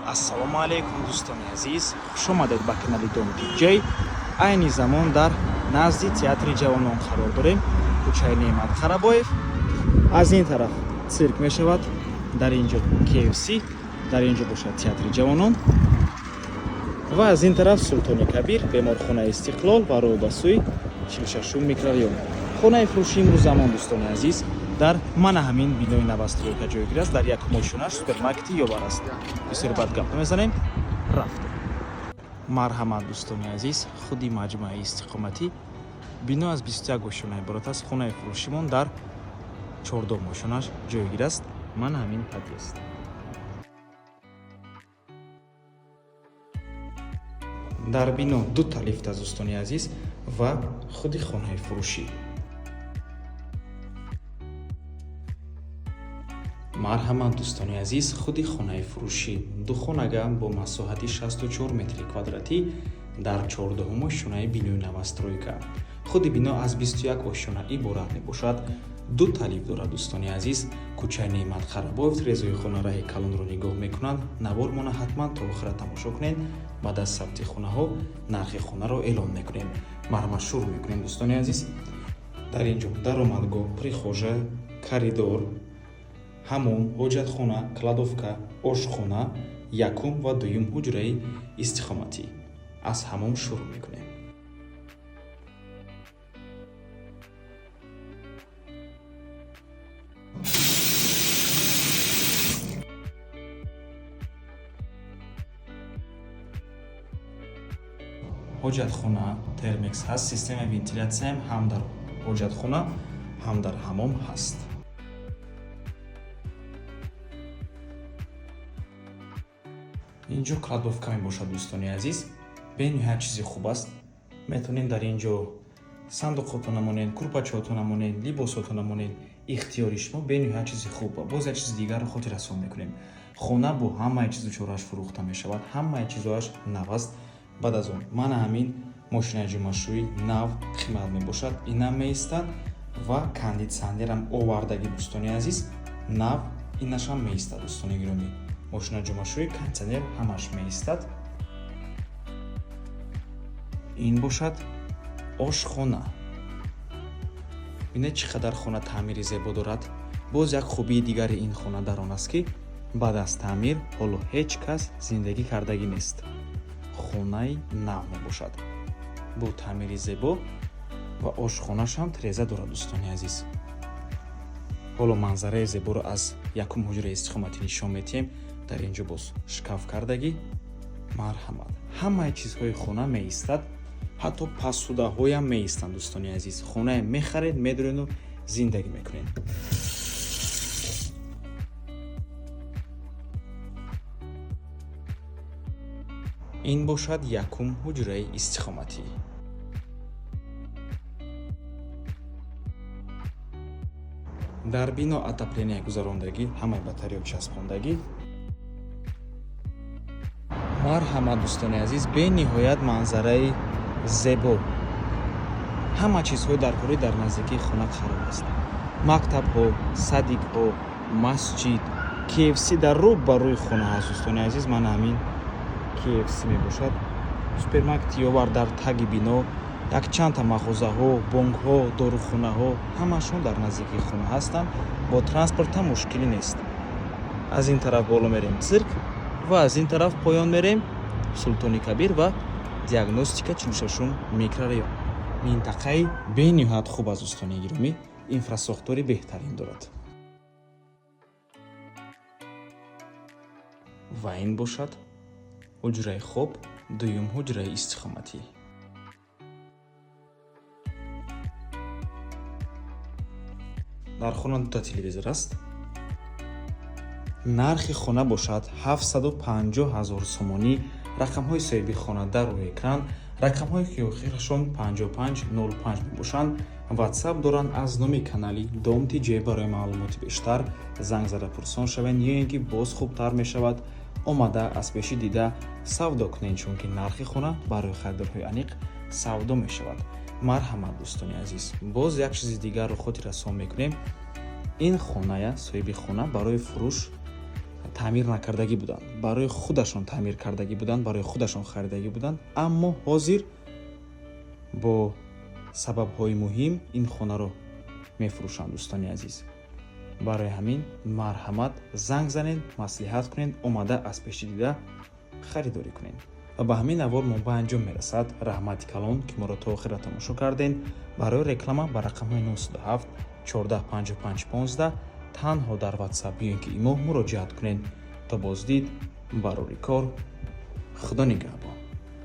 ассалому алайкум дӯстони азиз, хуш омадед ба канали Дом Диҷей. Айни замон дар назди театри ҷавонон қарор дорем, кӯчаи Неъмат Қарабоев. Аз ин тараф цирк мешавад, дар инҷо KFC, дар инҷо бошад театри ҷавонон ва аз ин тараф Султони Кабир, беморхонаи Истиқлол ва роҳ ба сӯи 46 микрорайон. Хонаи фурӯши имрӯз замон дӯстони азиз дар мана ҳамин бинои навастройка ҷойгир аст, дар якум ошунаш супермаркети Ёбар аст. Бисёр бад гап намезанем, рафтем. Марҳамат дӯстони азиз, худи маҷмӯаи Истиқоматӣ бино аз 21 ошуна иборат аст. Хонаи фурӯшимон дар 14 ошунаш ҷойгир аст. Мана ҳамин подъезд. Дар бино дута лифт аст дӯстони азиз ва худи хонаи фурӯшӣ. Марҳамат дӯстони азиз, худи хонаи фурӯшӣ ду хонага бо масоҳати 64 метри квадратӣ дар 14 ошунаи бинои навастройка. Худи бино аз 21 ошуна иборат мебошад. ду талиб дорад дӯстони азиз. Кӯчаи Неъмат Қарабоев резои хонораҳи калонро нигоҳ мекунанд. Навормона ҳатман то охира тамошо кунед. Баъд аз сабти хонаҳо нархи хонаро эълон мекунем. Марҳамат, шурӯъ мекунем дӯстони азиз. Дар инҷо даромадгоҳ, прихожа, коридор, ҳамом, ҳоҷатхона, кладовка, ошхона, якум ва дуюм ҳуҷраи Истиқоматӣ. Аз ҳамом шурӯъ мекунем. ҳоҷатхона термекс ҳаст, системаи вентилятсияам ҳам дар ҳоҷатхона, ҳам дар ҳамом ҳаст. инҷо кладовка мебошад дӯстони азиз. бениҳоят чизи хуб аст. метавонед дар инҷо сандуқҳото намонед, курпачаҳото намонед, либосҳото намонед. ихтиёри шумо, бениҳоят чизи хуб. Боз як чизи дигарро хотиррасон мекунем. хона бо ҳамаи чизу чорааш фурӯхта мешавад. ҳамаи чизоаш нав аст. баъд аз он мана ҳамин мошинаи ҷумашӯӣ нав қимат мебошад. инам меистад ва кондитсионерам овардагӣ дӯстони азиз. нав инашам меистад дӯстони гиромӣ. мошина ҷумашӯӣ, кондитсионер ҳамаш меистад. ин бошад ошхона. бинед чӣ қадар хона таъмири зебо дорад. боз як хубии дигари ин хона дар он аст ки баъд аз таъмир ҳоло ҳеҷ кас зиндагӣ кардагӣ нест. хонаи нав мебошад бо таъмири зебо ва ошхонашам тиреза дорад дӯстони азиз. ҳоло манзараи зеборо аз якум ҳуҷраи Истиқоматӣ нишон медиҳем. дар инҷо боз шкаф кардагӣ. марҳамат, ҳамаи чизҳои хона меистад. ҳатто посудаҳоям меистанд дӯстони азиз. хонае мехаред, медурену зиндагӣ мекунед. ин бошад якум ҳуҷраи Истиқоматӣ. дар бино отопление гузарондагӣ, ҳамаи батареяҳо часпондагӣ. марҳамат дӯстони азиз, бениҳоят манзараи зебо. ҳама чизҳои даркорӣ дар наздикии хона қарор аст. мактабҳо, садикҳо, масҷид, KFC дар рӯ ба рӯи хона ҳаст дӯстони азиз. мана ҳамин KFC мебошад. супермаркети Ёбар дар таги бино, якчандта мағозаҳо, бонкҳо, дорухонаҳо ҳамашон дар наздикии хона ҳастанд. бо транспортам мушкилӣ нест. аз ин тараф боло мерем цирк ва аз ин тараф поён мерем Султони Кабир ва диагностика 46 микрорайон. минтақаи бениҳоят хуб аст дӯстони гиромӣ. инфрасохтори беҳтарин дорад. ва ин бошад ҳуҷраи хоб, дуюм ҳуҷраи Истиқоматӣ. дар хона дута телевизор аст. нархи хона бошад 750 000 сомонӣ. рақамҳои соҳиби хона дар рӯи экран. рақамҳои ки охирашон 5505 мебошанд. ватсап доранд. аз номи канали Дом Диҷей барои маълумоти бештар занг зада пурсон шавед, ё ин ки боз хубтар мешавад омада аз пеши дида савдо кунед, чунки нархи хона барои харидорҳои аниқ савдо мешавад. марҳамат дӯстони азиз, боз як чизи дигарро хотиррасон мекунем. ин хоная соҳиби хона барои фурӯш таъмир накардагӣ буданд, барои худашон таъмир кардагӣ буданд, барои худашон харидагӣ буданд, аммо ҳозир бо сабабҳои муҳим ин хонаро мефурӯшанд. Дӯстони азиз, барои ҳамин марҳамат занг занед, маслиҳат кунед, омада аз пеши дида харидорӣ кунед. ва ба ҳамин навор мо ба анҷом мерасад. Раҳмати калон ки моро то охира тамошо карден. Барои реклама ба рақамҳои 907 14 55 15 танҳо дар WhatsApp ё ин ки имо муроҷиат кунед. То боздид барори кор. худо нигаҳбон.